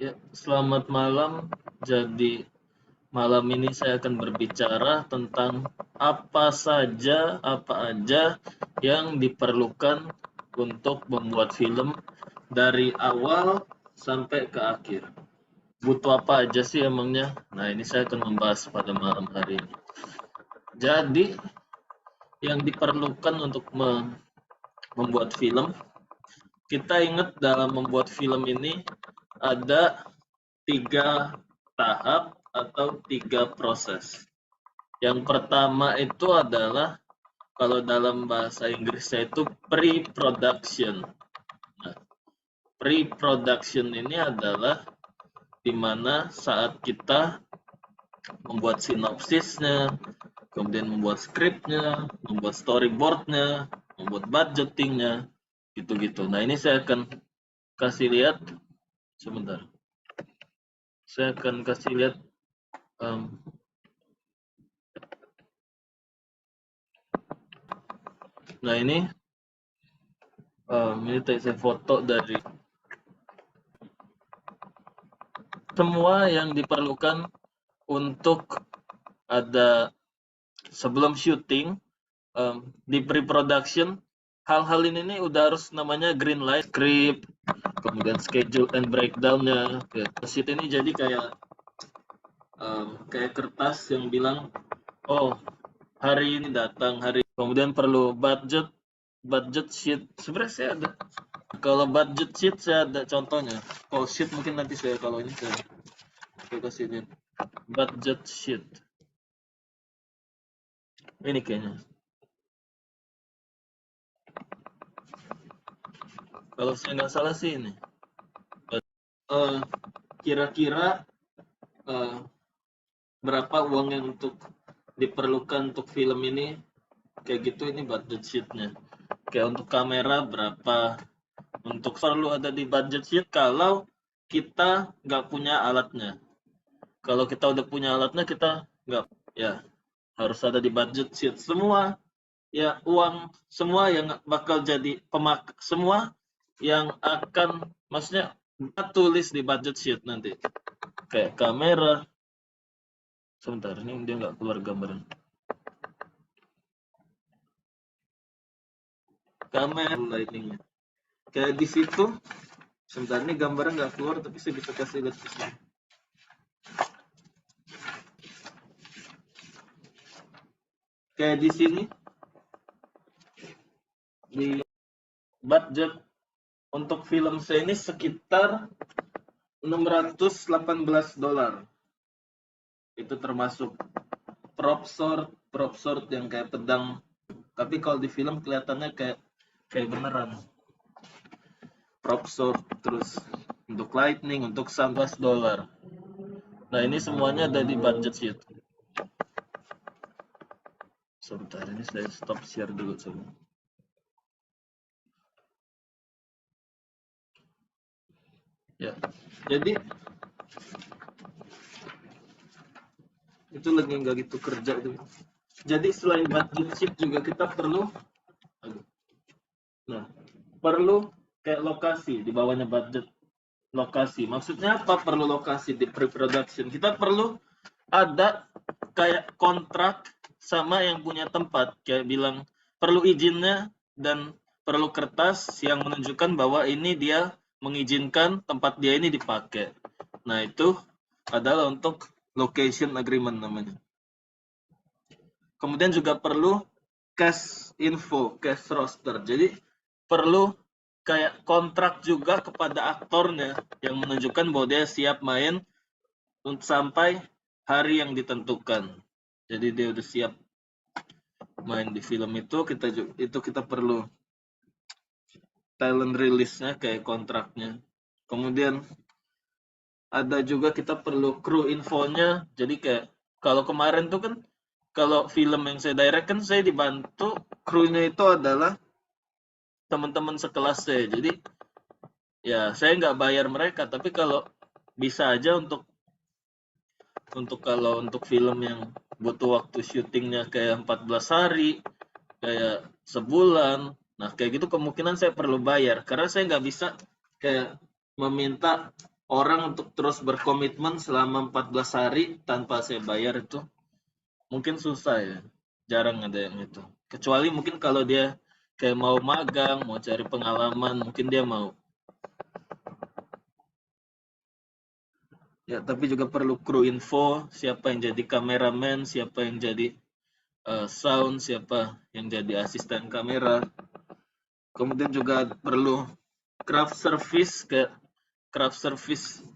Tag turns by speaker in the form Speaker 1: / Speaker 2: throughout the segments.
Speaker 1: Ya, selamat malam. Jadi, malam ini saya akan berbicara tentang apa aja yang diperlukan untuk membuat film dari awal sampai ke akhir. Butuh apa aja sih emangnya? Nah, ini saya akan membahas pada malam hari ini. Jadi, yang diperlukan untuk membuat film, kita ingat dalam membuat film ini ada 3 tahap atau 3 proses. Yang pertama itu adalah kalau dalam bahasa Inggrisnya itu pre-production. Nah, pre-production ini adalah di mana saat kita membuat sinopsisnya, kemudian membuat skripnya, membuat storyboardnya, membuat budgetingnya, gitu-gitu. Nah, ini saya akan kasih lihat sebentar. Saya akan kasih lihat nah ini tadi saya foto dari semua yang diperlukan untuk ada sebelum syuting di pre-production. Hal-hal ini nih udah harus namanya green light, script, kemudian schedule and breakdown-nya. Ya, sheet ini jadi kayak kertas yang bilang, oh hari ini datang, kemudian perlu budget sheet. Sebenarnya saya ada, kalau budget sheet saya ada contohnya. Kalau sheet mungkin nanti kalau ini saya kasih lihat. Budget sheet ini kayaknya, kalau saya nggak salah sih ini. Kira-kira berapa uang yang diperlukan untuk film ini, kayak gitu. Ini budget sheetnya, kayak untuk kamera berapa, untuk perlu ada di budget sheet kalau kita nggak punya alatnya. Kalau kita udah punya alatnya, kita nggak, ya harus ada di budget sheet semua. Ya, uang semua yang bakal jadi semua yang akan, maksudnya kita tulis di budget sheet nanti, kayak kamera. Sebentar, ini dia nggak keluar gambaran. Kamera lightingnya, kayak di situ. Sebentar, ini gambarnya nggak keluar, tapi saya bisa kasih lihat di sini. Kayak di sini, di budget untuk film saya ini sekitar $618. Itu termasuk prop sword yang kayak pedang, tapi kalau di film kelihatannya kayak beneran prop sword. Terus untuk lightning, untuk $11. Nah, ini semuanya ada di budget sheet. Sebentar, ini saya stop share dulu coba. Ya, jadi itu lagi nggak gitu kerja itu. Jadi selain budget sheet juga kita perlu, perlu kayak lokasi di bawahnya budget. Lokasi, maksudnya apa perlu lokasi di pre-production? Kita perlu ada kayak kontrak sama yang punya tempat, kayak bilang perlu izinnya dan perlu kertas yang menunjukkan bahwa ini dia mengizinkan tempat dia ini dipakai. Nah, itu adalah untuk location agreement namanya. Kemudian juga perlu cast info, cast roster. Jadi perlu kayak kontrak juga kepada aktornya yang menunjukkan bahwa dia siap main sampai hari yang ditentukan. Jadi dia udah siap main di film itu. Kita perlu talent release-nya, kayak kontraknya. Kemudian ada juga kita perlu kru infonya. Jadi kayak kalau kemarin tuh kan, kalau film yang saya direct kan saya dibantu krunya itu adalah teman-teman sekelas saya. Jadi ya saya nggak bayar mereka, tapi kalau bisa aja untuk film yang butuh waktu syutingnya kayak 14 hari, kayak sebulan, nah kayak gitu kemungkinan saya perlu bayar, karena saya nggak bisa kayak meminta orang untuk terus berkomitmen selama 14 hari tanpa saya bayar itu mungkin susah ya. Jarang ada yang itu. Kecuali mungkin kalau dia kayak mau magang, mau cari pengalaman, mungkin dia mau. Ya, tapi juga perlu kru info, siapa yang jadi kameramen, siapa yang jadi sound, siapa yang jadi asisten kamera. Kemudian juga perlu craft service, kayak craft service.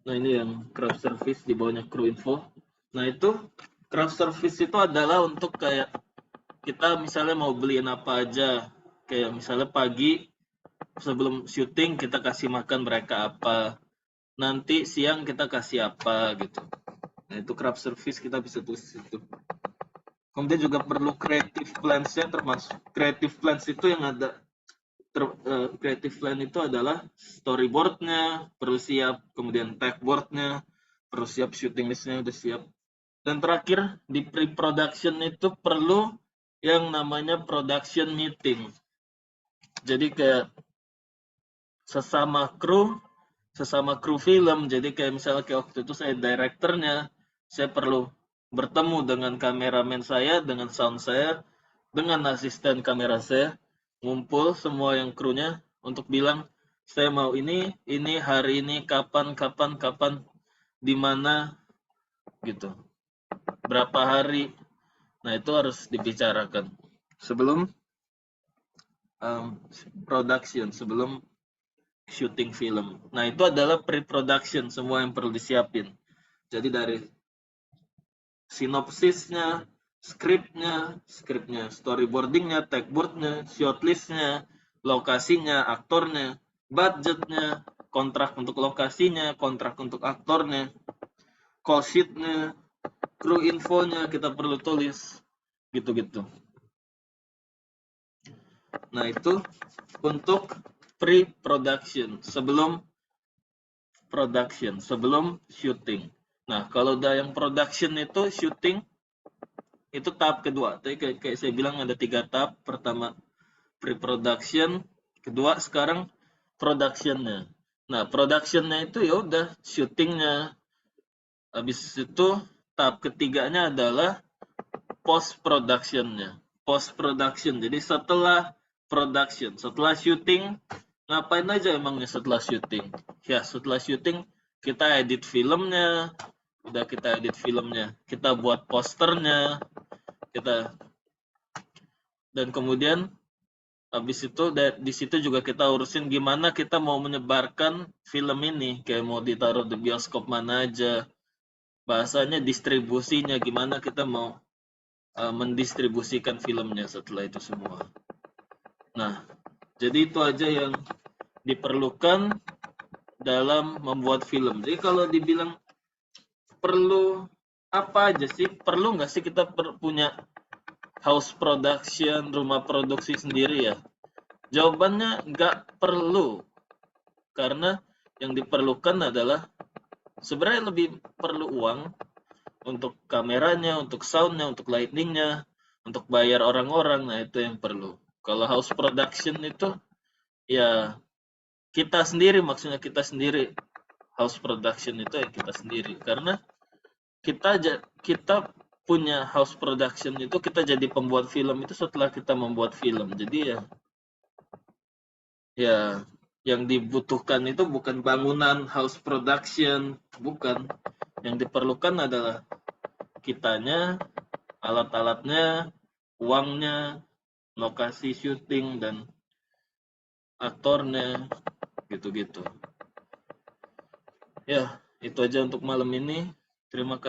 Speaker 1: Nah, ini yang craft service di bawahnya kru info. Nah, itu craft service itu adalah untuk kayak kita misalnya mau beliin apa aja. Kayak misalnya pagi sebelum syuting kita kasih makan mereka apa. Nanti siang kita kasih apa gitu. Nah, itu craft service kita bisa tulis itu. Kemudian juga perlu creative plans-nya, termasuk creative plans itu yang ada creative plan itu adalah storyboard-nya perlu siap, kemudian tag board-nya perlu siap, shooting list-nya udah siap. Dan terakhir di pre-production itu perlu yang namanya production meeting. Jadi kayak sesama kru film. Jadi kayak misalnya kayak waktu itu saya direkturnya, saya perlu bertemu dengan kameramen saya, dengan sound saya, dengan asisten kamera saya, ngumpul semua yang krunya untuk bilang saya mau ini hari ini, kapan, di mana gitu. Berapa hari. Nah, itu harus dibicarakan sebelum production, sebelum syuting film. Nah, itu adalah pre-production, semua yang perlu disiapin. Jadi dari sinopsisnya, skripnya, storyboardingnya, tagboardnya, shotlistnya, lokasinya, aktornya, budgetnya, kontrak untuk lokasinya, kontrak untuk aktornya, call sheetnya, kru infonya kita perlu tulis, gitu-gitu. Nah, itu untuk pre-production, sebelum syuting. Nah, kalau udah yang production itu syuting itu tahap kedua. Tadi kayak saya bilang ada 3 tahap. Pertama pre-production, kedua sekarang production-nya. Nah, production-nya itu ya udah syutingnya. Habis itu tahap ketiganya adalah post production-nya. Post production. Jadi setelah production, setelah syuting, ngapain aja emangnya setelah syuting? Ya, setelah syuting kita edit filmnya, kita buat posternya, dan kemudian habis itu di situ juga kita urusin gimana kita mau menyebarkan film ini, kayak mau ditaruh di bioskop mana aja, bahasanya distribusinya gimana kita mau mendistribusikan filmnya setelah itu semua. Nah, jadi itu aja yang diperlukan dalam membuat film. Jadi kalau dibilang perlu apa aja sih? Perlu nggak sih kita punya house production, rumah produksi sendiri ya? Jawabannya nggak perlu. Karena yang diperlukan adalah sebenarnya lebih perlu uang untuk kameranya, untuk soundnya, untuk lightingnya, untuk bayar orang-orang. Nah, itu yang perlu. Kalau house production itu ya kita sendiri, maksudnya kita sendiri. House production itu ya kita sendiri. Karena kita punya house production itu, kita jadi pembuat film itu setelah kita membuat film. Jadi ya yang dibutuhkan itu bukan bangunan house production, bukan. Yang diperlukan adalah kitanya, alat-alatnya, uangnya, lokasi syuting, dan aktornya, gitu-gitu. Ya, itu aja untuk malam ini. Terima kasih.